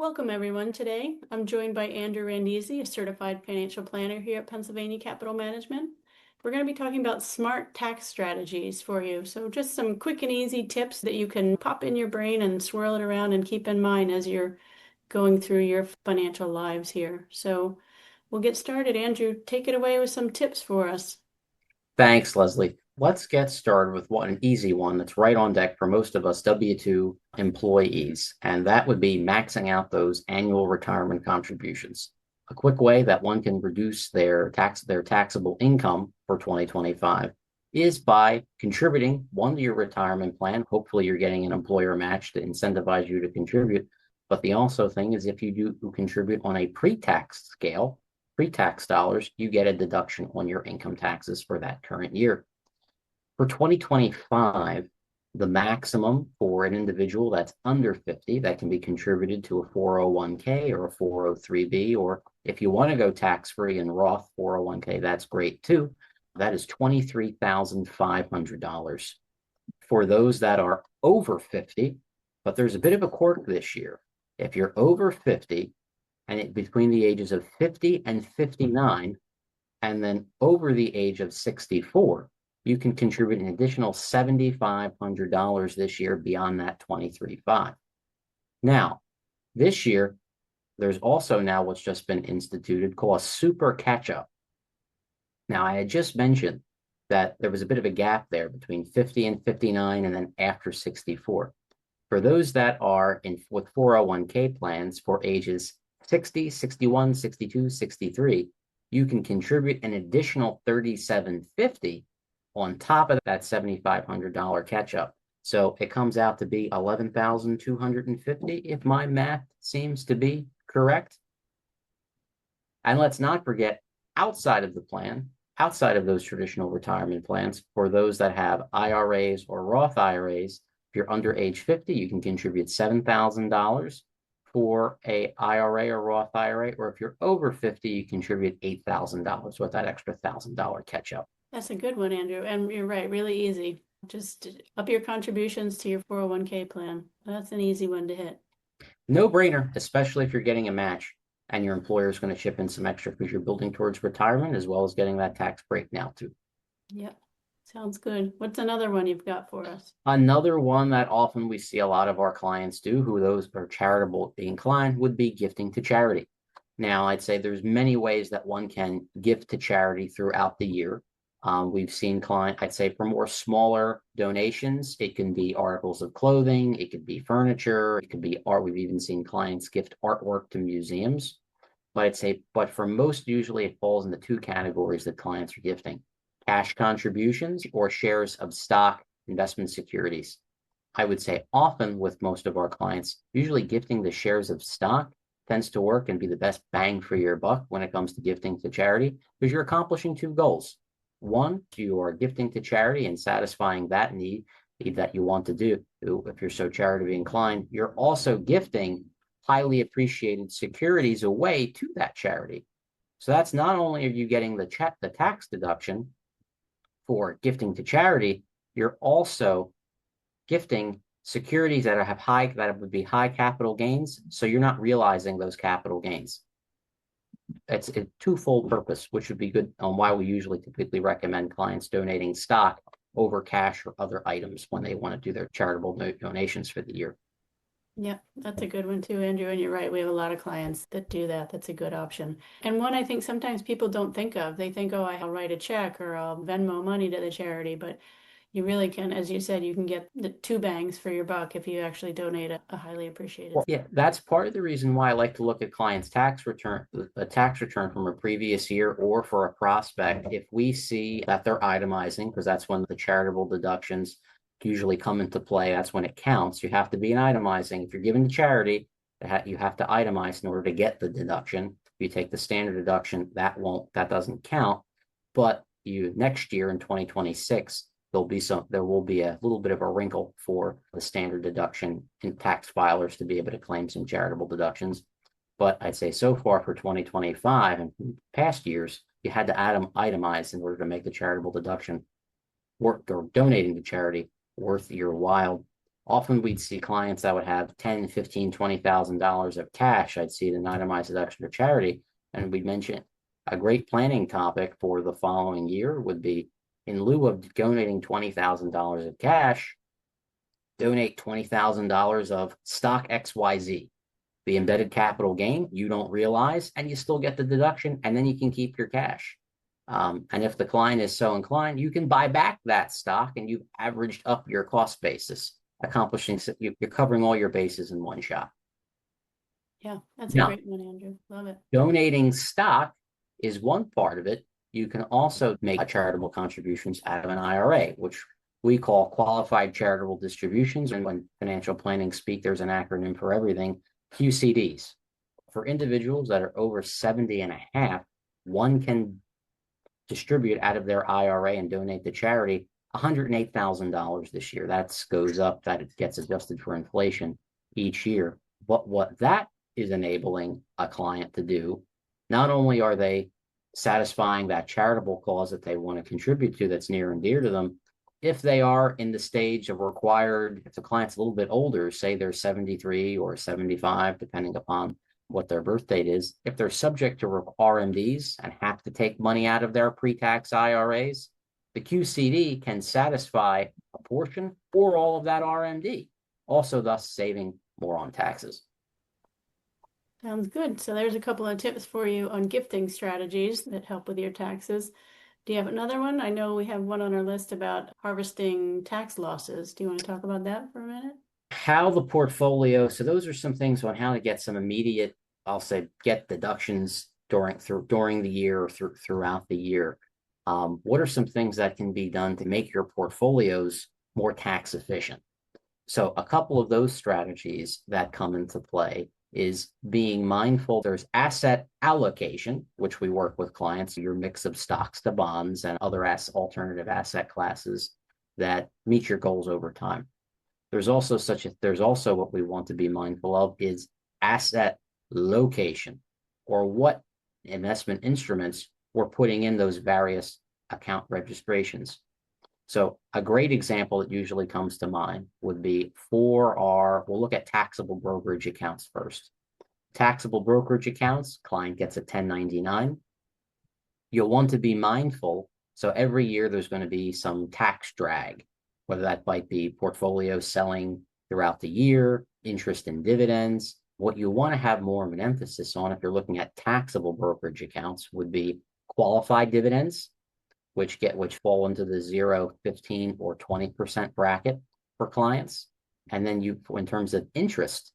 Welcome, everyone. Today, I'm joined by Andrew Randisi, a certified financial planner here at Pennsylvania Capital Management. We're going to be talking about smart tax strategies for you. So just some quick and easy tips that you can pop in your brain and swirl it around and keep in mind as you're going through your financial lives here. So we'll get started. Andrew, take it away with some tips for us. Thanks, Leslie. Let's get started with an easy one that's right on deck for most of us W-2 employees, and that would be maxing out those annual retirement contributions. A quick way that one can reduce their taxable income for 2025 is by contributing one to your retirement plan. Hopefully, you're getting an employer match to incentivize you to contribute. But the also thing is if you do contribute on a pre-tax scale, pre-tax dollars, you get a deduction on your income taxes for that current year. For 2025, the maximum for an individual that's under 50 that can be contributed to a 401k or a 403b, or if you want to go tax-free and Roth 401k, that's great too. That is $23,500. For those that are over 50, but there's a bit of a quirk this year. If you're over 50, and between the ages of 50 and 59, and then over the age of 64, you can contribute an additional $7,500 this year beyond that 23.5. Now, this year, there's also now what's just been instituted called a super catch-up. Now, I had just mentioned that there was a bit of a gap there between 50 and 59 and then after 64. For those that are with 401k plans for ages 60, 61, 62, 63, you can contribute an additional $3,750 on top of that $7,500 catch up. So it comes out to be $11,250 if my math seems to be correct. And let's not forget, outside of the plan, outside of those traditional retirement plans, for those that have IRAs or Roth IRAs, if you're under age 50, you can contribute $7,000 for a IRA or Roth IRA, or if you're over 50, you contribute $8,000 with that extra $1,000 catch up. That's a good one, Andrew. And you're right, really easy. Just up your contributions to your 401k plan. That's an easy one to hit. No brainer, especially if you're getting a match and your employer is going to chip in some extra because you're building towards retirement as well as getting that tax break now too. Yep. Sounds good. What's another one you've got for us? Another one that often we see a lot of our clients do, who those are charitable inclined, would be gifting to charity. Now, I'd say there's many ways that one can gift to charity throughout the year. We've seen I'd say for more smaller donations, it can be articles of clothing, it could be furniture, it could be art. We've even seen clients gift artwork to museums. But I'd say, but for most, usually it falls into two categories that clients are gifting: cash contributions or shares of stock investment securities. I would say often with most of our clients, usually gifting the shares of stock tends to work and be the best bang for your buck when it comes to gifting to charity, because you're accomplishing two goals. One, you are gifting to charity and satisfying that need that you want to do. If you're so charitably inclined, you're also gifting highly appreciated securities away to that charity. So that's not only are you getting the tax deduction for gifting to charity, you're also gifting securities that would be high capital gains. So you're not realizing those capital gains. It's a twofold purpose, which would be good on why we usually typically recommend clients donating stock over cash or other items when they want to do their charitable donations for the year. Yeah, that's a good one too, Andrew. And you're right. We have a lot of clients that do that. That's a good option. And one I think sometimes people don't think of. They think, oh, I'll write a check or I'll Venmo money to the charity. But you really can, as you said, you can get the two bangs for your buck if you actually donate a highly appreciated. Well, yeah, that's part of the reason why I like to look at clients' tax return, a tax return from a previous year or for a prospect. If we see that they're itemizing, because that's when the charitable deductions usually come into play, that's when it counts. You have to be an itemizing. If you're giving to charity, you have to itemize in order to get the deduction. If you take the standard deduction, that doesn't count. But next year in 2026, there will be a little bit of a wrinkle for the standard deduction in tax filers to be able to claim some charitable deductions. But I'd say so far for 2025 and past years, you had to itemize in order to make the charitable deduction or donating to charity worth your while. Often we'd see clients that would have 10, 15, $20,000 of cash. I'd see an itemized deduction for charity. And we'd mention a great planning topic for the following year would be, in lieu of donating $20,000 of cash, donate $20,000 of stock XYZ. The embedded capital gain you don't realize, and you still get the deduction, and then you can keep your cash. And if the client is so inclined, you can buy back that stock and you've averaged up your cost basis, accomplishing, you're covering all your bases in one shot. Yeah, that's a Now, great one, Andrew. Love it. donating stock is one part of it. You can also make charitable contributions out of an IRA, which we call qualified charitable distributions. And when financial planning speak, there's an acronym for everything, QCDs. For individuals that are over 70 and a half, one can distribute out of their IRA and donate to charity $108,000 this year. That goes up, that it gets adjusted for inflation each year. But what that is enabling a client to do, not only are they satisfying that charitable cause that they want to contribute to that's near and dear to them, if they are in the stage of required, if the client's a little bit older, say they're 73 or 75, depending upon what their birth date is, if they're subject to RMDs and have to take money out of their pre-tax IRAs, the QCD can satisfy a portion or all of that RMD, also thus saving more on taxes. Sounds good. So there's a couple of tips for you on gifting strategies that help with your taxes. Do you have another one? I know we have one on our list about harvesting tax losses. Do you want to talk about that for a minute? How the portfolio, so those are some things on how to get some immediate, I'll say, get deductions during the year or throughout the year. What are some things that can be done to make your portfolios more tax efficient? So a couple of those strategies that come into play is being mindful. There's asset allocation, which we work with clients, your mix of stocks to bonds and other alternative asset classes that meet your goals over time. There's also what we want to be mindful of is asset location, or what investment instruments we're putting in those various account registrations. So a great example that usually comes to mind would be we'll look at taxable brokerage accounts first. Taxable brokerage accounts, client gets a 1099. You'll want to be mindful. So every year there's going to be some tax drag, whether that might be portfolio selling throughout the year, interest and dividends. What you want to have more of an emphasis on if you're looking at taxable brokerage accounts would be qualified dividends, which fall into the 0, 15, or 20% bracket for clients. And then in terms of interest,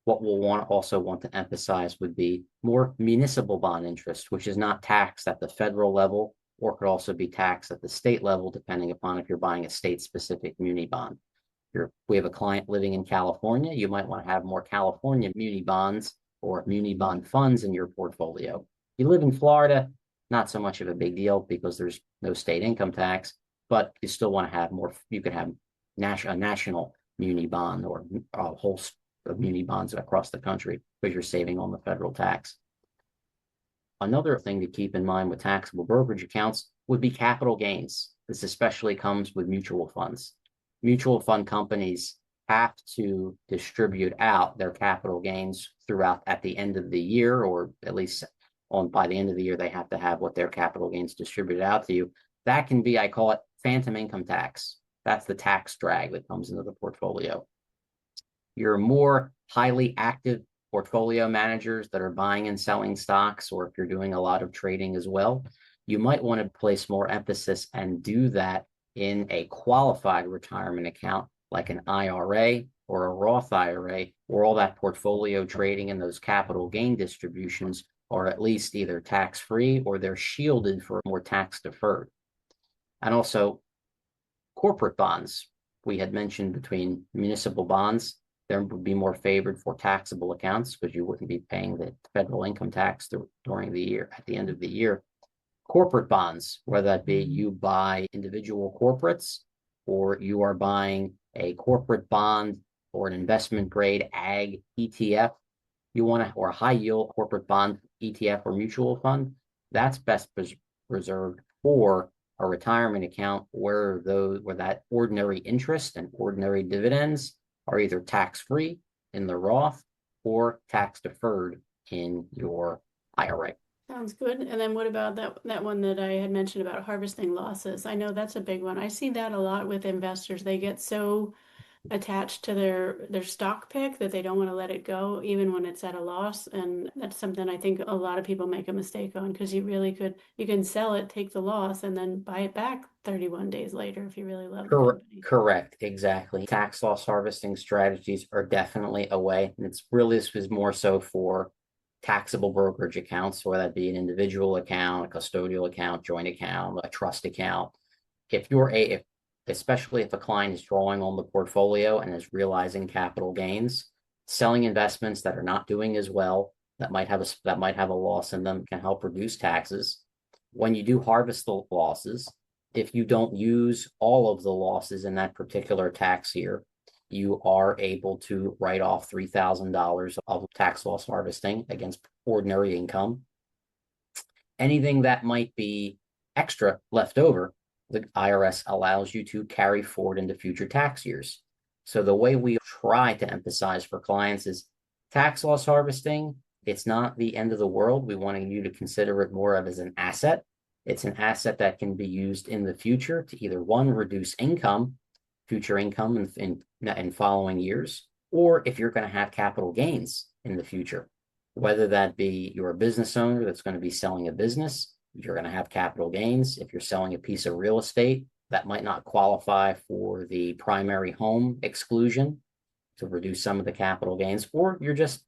what we'll also want to emphasize would be more municipal bond interest, which is not taxed at the federal level, or could also be taxed at the state level, depending upon if you're buying a state-specific muni bond. We have a client living in California, you might want to have more California muni bonds or muni bond funds in your portfolio. You live in Florida, not so much of a big deal because there's no state income tax, but you still want to have more. You could have a national muni bond or a whole of muni bonds across the country because you're saving on the federal tax. Another thing to keep in mind with taxable brokerage accounts would be capital gains. This especially comes with mutual funds. Mutual fund companies have to distribute out their capital gains throughout at the end of the year, or at least by the end of the year, they have to have what their capital gains distributed out to you. That can be, I call it phantom income tax. That's the tax drag that comes into the portfolio. Your more highly active portfolio managers that are buying and selling stocks, or if you're doing a lot of trading as well, you might want to place more emphasis and do that in a qualified retirement account like an IRA or a Roth IRA, where all that portfolio trading and those capital gain distributions are at least either tax-free or they're shielded for more tax-deferred. And also corporate bonds. We had mentioned between municipal bonds, there would be more favored for taxable accounts because you wouldn't be paying the federal income tax during the year, at the end of the year. Corporate bonds, whether that be you buy individual corporates or you are buying a corporate bond or an investment grade ag ETF, or a high yield corporate bond ETF or mutual fund, that's best reserved for a retirement account where that ordinary interest and ordinary dividends are either tax-free in the Roth or tax deferred in your IRA. Sounds good. And then what about that one that I had mentioned about harvesting losses? I know that's a big one. I see that a lot with investors. They get so attached to their stock pick that they don't want to let it go even when it's at a loss, and that's something I think a lot of people make a mistake on, because you can sell it, take the loss, and then buy it back 31 days later if you really love the company. Correct, exactly. Tax loss harvesting strategies are definitely a way, and this was more so for taxable brokerage accounts, whether that be an individual account, a custodial account, joint account, a trust account. If especially if a client is drawing on the portfolio and is realizing capital gains, selling investments that are not doing as well, that might have a loss in them, can help reduce taxes. When you do harvest the losses, if you don't use all of the losses in that particular tax year, you are able to write off $3,000 of tax loss harvesting against ordinary income. Anything that might be extra left over, the IRS allows you to carry forward into future tax years. So the way we try to emphasize for clients is tax loss harvesting. It's not the end of the world. We want you to consider it more of as an asset. It's an asset that can be used in the future to either one, reduce future income in following years, or if you're going to have capital gains in the future, whether that be you're a business owner that's going to be selling a business, you're going to have capital gains. If you're selling a piece of real estate that might not qualify for the primary home exclusion to reduce some of the capital gains, or you're just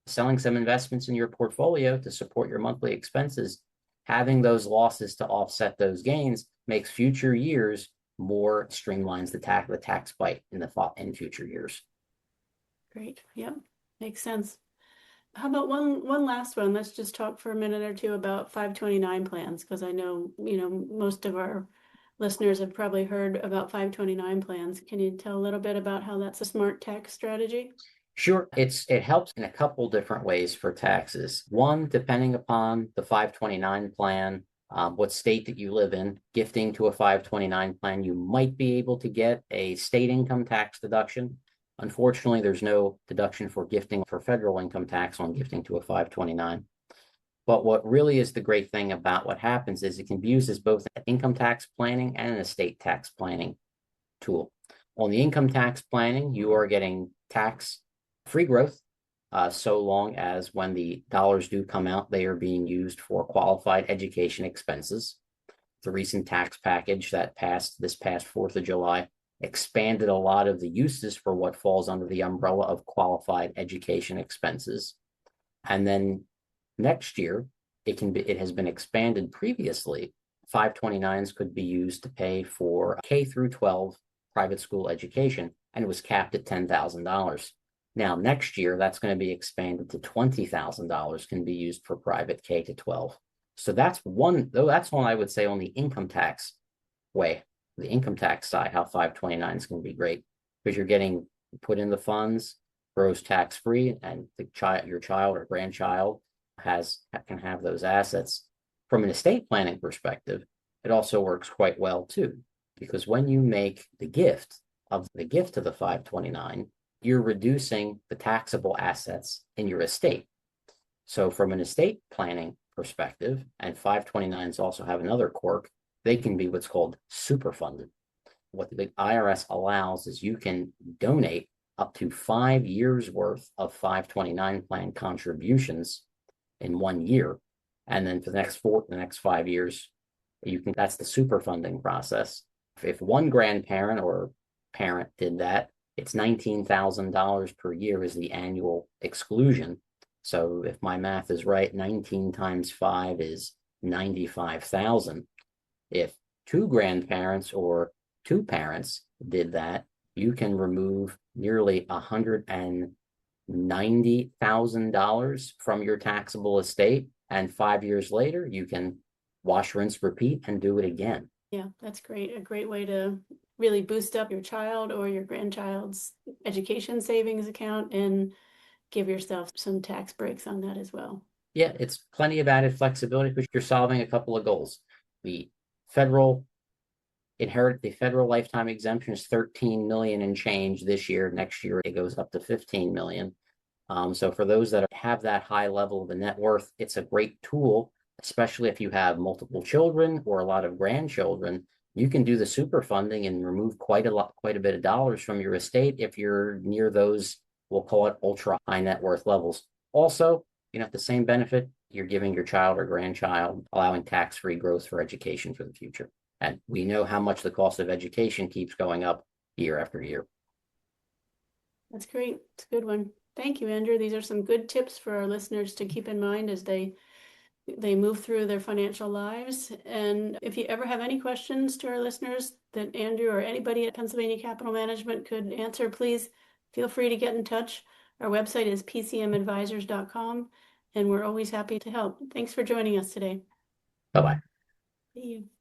selling some investments in your portfolio to support your monthly expenses, having those losses to offset those gains makes future years more streamlines the tax bite in future years. Great. Yep. Makes sense. How about one last one? Let's just talk for a minute or two about 529 plans, because I know, most of our listeners have probably heard about 529 plans. Can you tell a little bit about how that's a smart tax strategy? Sure, it helps in a couple different ways for taxes. One, depending upon the 529 plan, what state that you live in, gifting to a 529 plan, you might be able to get a state income tax deduction. Unfortunately, there's no deduction for gifting for federal income tax on gifting to a 529. But what really is the great thing about what happens is it can be used as both an income tax planning and an estate tax planning tool. On the income tax planning, you are getting tax-free growth, so long as when the dollars do come out, they are being used for qualified education expenses. The recent tax package that passed this past 4th of July expanded a lot of the uses for what falls under the umbrella of qualified education expenses. And then next year, it has been expanded previously. 529s could be used to pay for K through 12 private school education, and it was capped at $10,000. Now, next year, that's going to be expanded to $20,000 can be used for private K to 12. So that's one I would say on the income tax way, the income tax side, how 529 is going to be great, because you're getting put in the funds, grows tax free, and your child or grandchild can have those assets. From an estate planning perspective, it also works quite well too, because when you make the gift to the 529, you're reducing the taxable assets in your estate. So from an estate planning perspective, and 529s also have another quirk, they can be what's called super funded. What the IRS allows is you can donate up to 5 years worth of 529 plan contributions in 1 year. And then for the next 5 years, that's the super funding process. If one grandparent or parent did that, it's $19,000 per year is the annual exclusion. So if my math is right, 19 times 5 is 95,000. If two grandparents or two parents did that, you can remove nearly $190,000 from your taxable estate. And 5 years later, you can wash, rinse, repeat, and do it again. Yeah, that's great. A great way to really boost up your child or your grandchild's education savings account and give yourself some tax breaks on that as well. Yeah, it's plenty of added flexibility because you're solving a couple of goals. The federal inherit the federal lifetime exemption is 13 million and change this year. Next year it goes up to 15 million. So for those that have that high level of a net worth, it's a great tool, especially if you have multiple children or a lot of grandchildren. You can do the super funding and remove quite a bit of dollars from your estate if you're near those, we'll call it ultra high net worth levels. Also, at the same benefit, you're giving your child or grandchild, allowing tax-free growth for education for the future. And we know how much the cost of education keeps going up year after year. That's great. It's a good one. Thank you, Andrew. These are some good tips for our listeners to keep in mind as they move through their financial lives. And if you ever have any questions to our listeners that Andrew or anybody at Pennsylvania Capital Management could answer, please feel free to get in touch. Our website is pcmadvisors.com, and we're always happy to help. Thanks for joining us today. Bye-bye. See you.